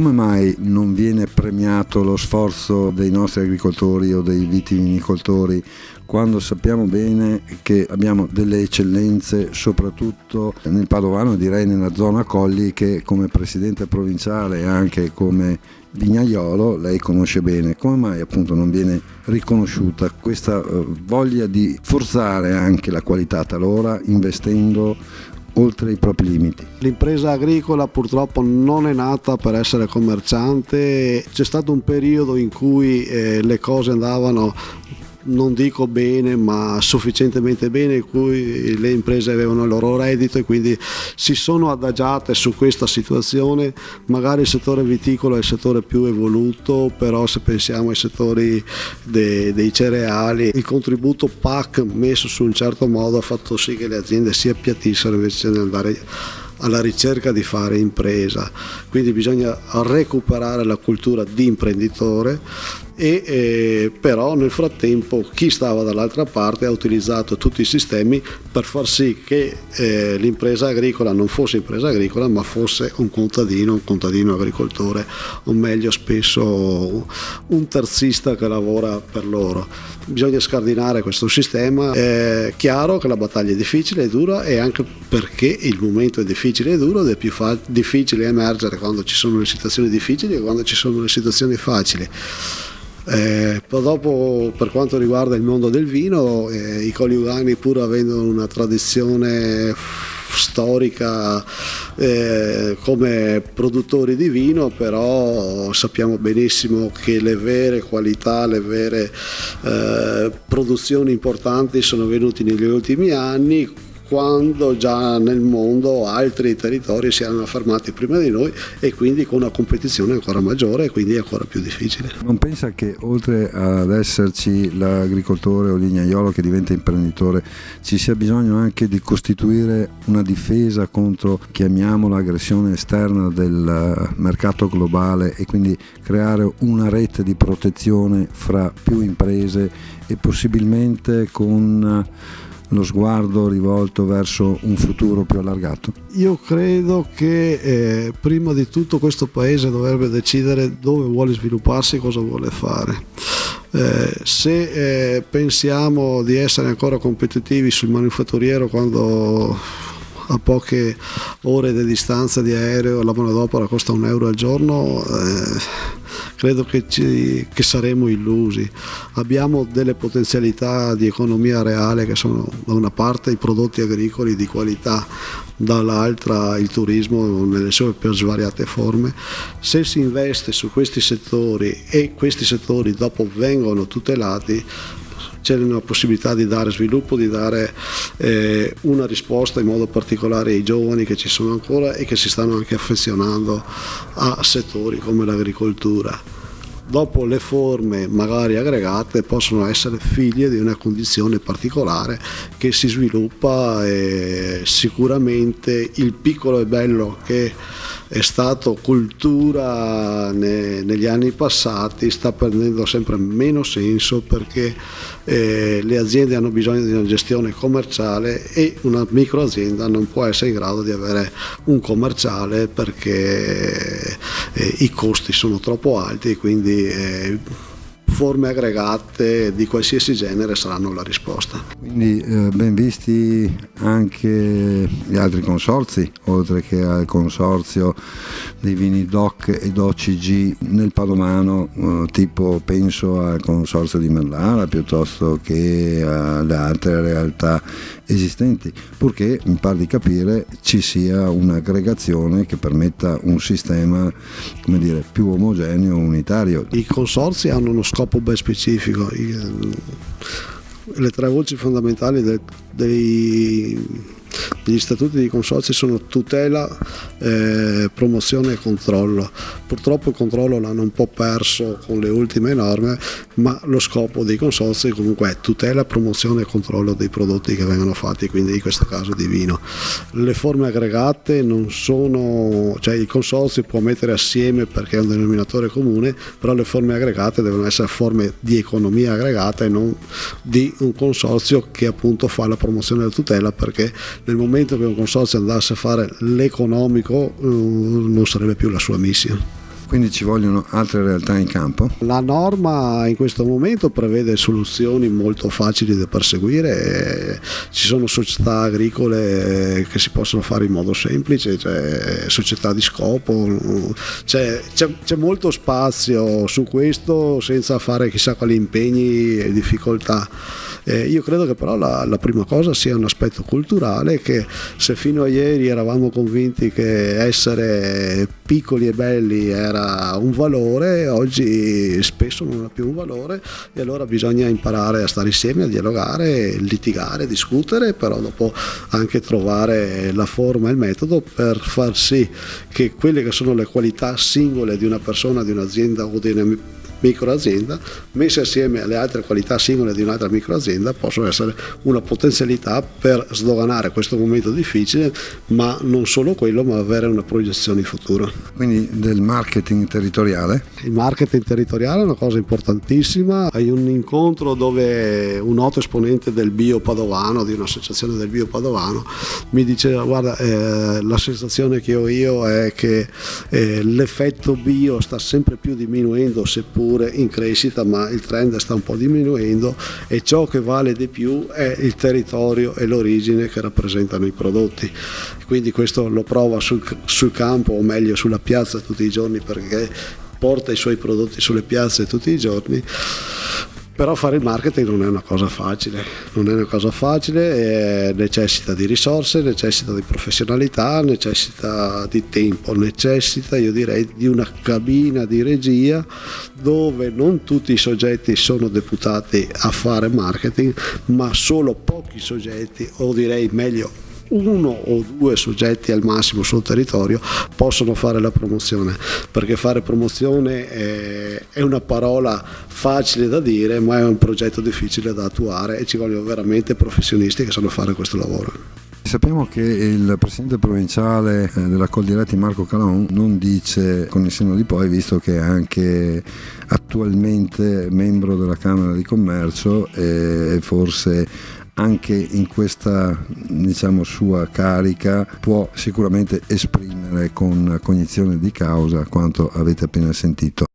come mai non viene premiato lo sforzo dei nostri agricoltori o dei vitivinicoltori, quando sappiamo bene che abbiamo delle eccellenze soprattutto nel Padovano, direi nella zona Colli, che come presidente provinciale e anche come vignaiolo lei conosce bene? Come mai appunto non viene riconosciuta questa voglia di forzare anche la qualità, talora investendo oltre i propri limiti? L'impresa agricola purtroppo non è nata per essere commerciante. C'è stato un periodo in cui le cose andavano, non dico bene, ma sufficientemente bene, in cui le imprese avevano il loro reddito e quindi si sono adagiate su questa situazione. Magari il settore viticolo è il settore più evoluto, però se pensiamo ai settori dei cereali, il contributo PAC messo su un certo modo ha fatto sì che le aziende si appiattissero invece di andare alla ricerca di fare impresa. Quindi bisogna recuperare la cultura di imprenditore però nel frattempo chi stava dall'altra parte ha utilizzato tutti i sistemi per far sì che l'impresa agricola non fosse impresa agricola ma fosse un contadino agricoltore, o meglio spesso un terzista che lavora per loro. Bisogna scardinare questo sistema. È chiaro che la battaglia è difficile e dura, e anche perché il momento è difficile e duro ed è più difficile emergere quando ci sono le situazioni difficili e quando ci sono le situazioni facili. Dopo, per quanto riguarda il mondo del vino, i coliugani, pur avendo una tradizione storica come produttori di vino, però sappiamo benissimo che le vere qualità, le vere produzioni importanti sono venute negli ultimi anni, quando già nel mondo altri territori si erano affermati prima di noi, e quindi con una competizione ancora maggiore e quindi ancora più difficile. Non pensa che oltre ad esserci l'agricoltore o il vignaiolo che diventa imprenditore, ci sia bisogno anche di costituire una difesa contro, chiamiamola, aggressione esterna del mercato globale, e quindi creare una rete di protezione fra più imprese e possibilmente con lo sguardo rivolto verso un futuro più allargato? Io credo che prima di tutto questo paese dovrebbe decidere dove vuole svilupparsi e cosa vuole fare. Se pensiamo di essere ancora competitivi sul manifatturiero, quando a poche ore di distanza di aereo la manodopera costa €1 al giorno, credo che saremo illusi. Abbiamo delle potenzialità di economia reale che sono da una parte i prodotti agricoli di qualità, dall'altra il turismo nelle sue più svariate forme. Se si investe su questi settori e questi settori dopo vengono tutelati, c'è una possibilità di dare sviluppo, di dare una risposta in modo particolare ai giovani che ci sono ancora e che si stanno anche affezionando a settori come l'agricoltura. Dopo le forme magari aggregate possono essere figlie di una condizione particolare che si sviluppa, e sicuramente il piccolo e bello che è stato cultura negli anni passati sta perdendo sempre meno senso, perché le aziende hanno bisogno di una gestione commerciale e una microazienda non può essere in grado di avere un commerciale perché i costi sono troppo alti, e quindi forme aggregate di qualsiasi genere saranno la risposta. Quindi ben visti anche gli altri consorzi, oltre che al consorzio dei vini DOC ed OCG nel Padovano, tipo penso al consorzio di Merlana piuttosto che alle altre realtà esistenti, purché mi pare di capire ci sia un'aggregazione che permetta un sistema, come dire, più omogeneo, unitario. I consorzi hanno uno scopo ben specifico. Le tre voci fondamentali degli statuti di consorzi sono tutela, promozione e controllo. Purtroppo il controllo l'hanno un po' perso con le ultime norme, ma lo scopo dei consorzi comunque è tutela, promozione e controllo dei prodotti che vengono fatti, quindi in questo caso di vino. Le forme aggregate non sono, cioè il consorzio può mettere assieme perché è un denominatore comune, però le forme aggregate devono essere forme di economia aggregata e non di un consorzio che appunto fa la promozione e la tutela, perché nel momento che un consorzio andasse a fare l'economico non sarebbe più la sua missione. Quindi ci vogliono altre realtà in campo? La norma in questo momento prevede soluzioni molto facili da perseguire, ci sono società agricole che si possono fare in modo semplice, cioè società di scopo, c'è molto spazio su questo senza fare chissà quali impegni e difficoltà. Io credo che però la prima cosa sia un aspetto culturale, che se fino a ieri eravamo convinti che essere piccoli e belli era un valore, oggi spesso non ha più un valore, e allora bisogna imparare a stare insieme, a dialogare, litigare, discutere, però dopo anche trovare la forma e il metodo per far sì che quelle che sono le qualità singole di una persona, di un'azienda o di una microazienda, messe assieme alle altre qualità singole di un'altra microazienda, possono essere una potenzialità per sdoganare questo momento difficile, ma non solo quello, ma avere una proiezione in futuro. Quindi del marketing territoriale? Il marketing territoriale è una cosa importantissima. Hai un incontro dove un noto esponente del bio padovano, di un'associazione del bio padovano, mi diceva: guarda, la sensazione che ho io è che l'effetto bio sta sempre più diminuendo, seppur in crescita, ma il trend sta un po' diminuendo, e ciò che vale di più è il territorio e l'origine che rappresentano i prodotti. Quindi questo lo prova sul campo, o meglio sulla piazza tutti i giorni, perché porta i suoi prodotti sulle piazze tutti i giorni. Però fare il marketing non è una cosa facile, necessita di risorse, necessita di professionalità, necessita di tempo, necessita, io direi, di una cabina di regia dove non tutti i soggetti sono deputati a fare marketing, ma solo pochi soggetti, o direi meglio uno o due soggetti al massimo sul territorio, possono fare la promozione, perché fare promozione è una parola facile da dire, ma è un progetto difficile da attuare, e ci vogliono veramente professionisti che sanno fare questo lavoro. Sappiamo che il presidente provinciale della Coldiretti, Marco Calon, non dice con il senno di poi, visto che è anche attualmente membro della Camera di Commercio, e forse anche in questa, diciamo, sua carica può sicuramente esprimere con cognizione di causa quanto avete appena sentito.